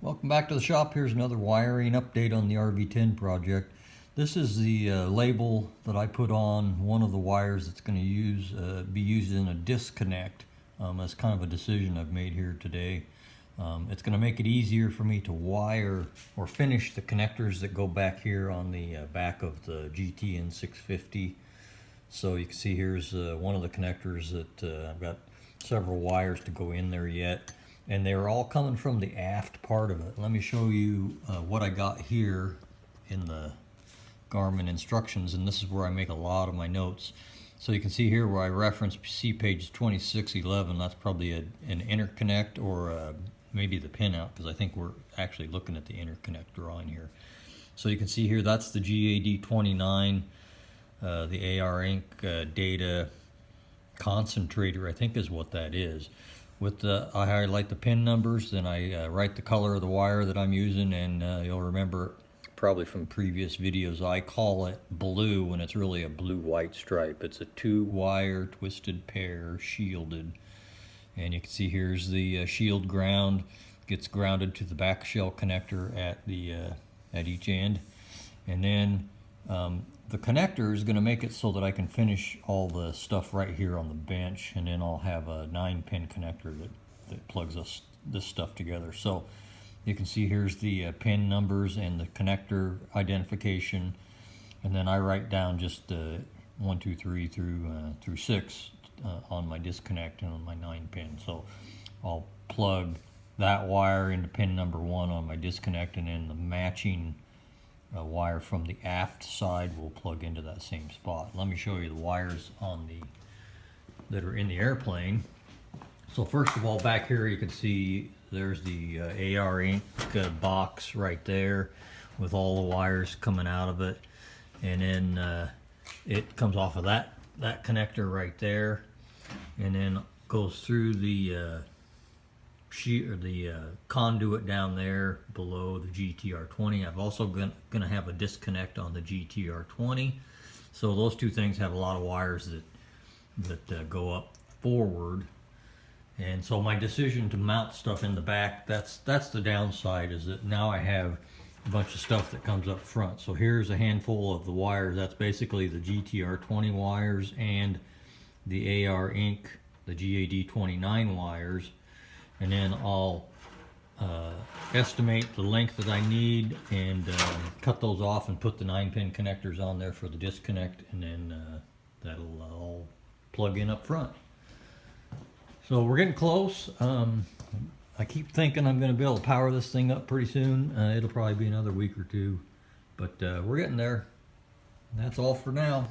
Welcome back to the shop. Here's another wiring update on the RV10 project. This is the label that I put on one of the wires that's going to be used in a disconnect. That's kind of a decision I've made here today. It's going to make it easier for me to wire or finish the connectors that go back here on the back of the GTN 650. So you can see here's one of the connectors that I've got several wires to go in there yet. And they're all coming from the aft part of it. Let me show you what I got here in the Garmin instructions, and this is where I make a lot of my notes. So you can see here where I reference page 2611, that's probably an interconnect or maybe the pinout, because I think we're actually looking at the interconnect drawing here. So you can see here that's the GAD29, the AR Inc. Data concentrator, I think is what that is. I highlight the pin numbers, then I write the color of the wire that I'm using, and you'll remember probably from previous videos I call it blue when it's really a blue-white stripe. It's a 2-wire twisted pair shielded, and you can see here's the shield ground. Gets grounded to the back shell connector at each end, and then the connector is going to make it so that I can finish all the stuff right here on the bench, and then I'll have a 9-pin connector that plugs this stuff together. So you can see here's the pin numbers and the connector identification, and then I write down just 1, 2, 3 through 6 on my disconnect and on my 9-pin. So I'll plug that wire into pin number 1 on my disconnect, and then the matching wire from the aft side will plug into that same spot. Let me show you the wires that are in the airplane. So first of all, back here you can see there's the AR Inc. Box right there with all the wires coming out of it, and then it comes off of that connector right there, and then goes through the conduit down there below the GTR20. I'm also going to have a disconnect on the GTR20. So those two things have a lot of wires that go up forward. And so my decision to mount stuff in the back, that's the downside, is that now I have a bunch of stuff that comes up front. So here's a handful of the wires. That's basically the GTR20 wires and the AR Inc., the GAD29 wires. And then I'll estimate the length that I need and cut those off and put the 9-pin connectors on there for the disconnect, and then that'll all plug in up front. So we're getting close. I keep thinking I'm going to be able to power this thing up pretty soon. It'll probably be another week or two, but we're getting there. And that's all for now.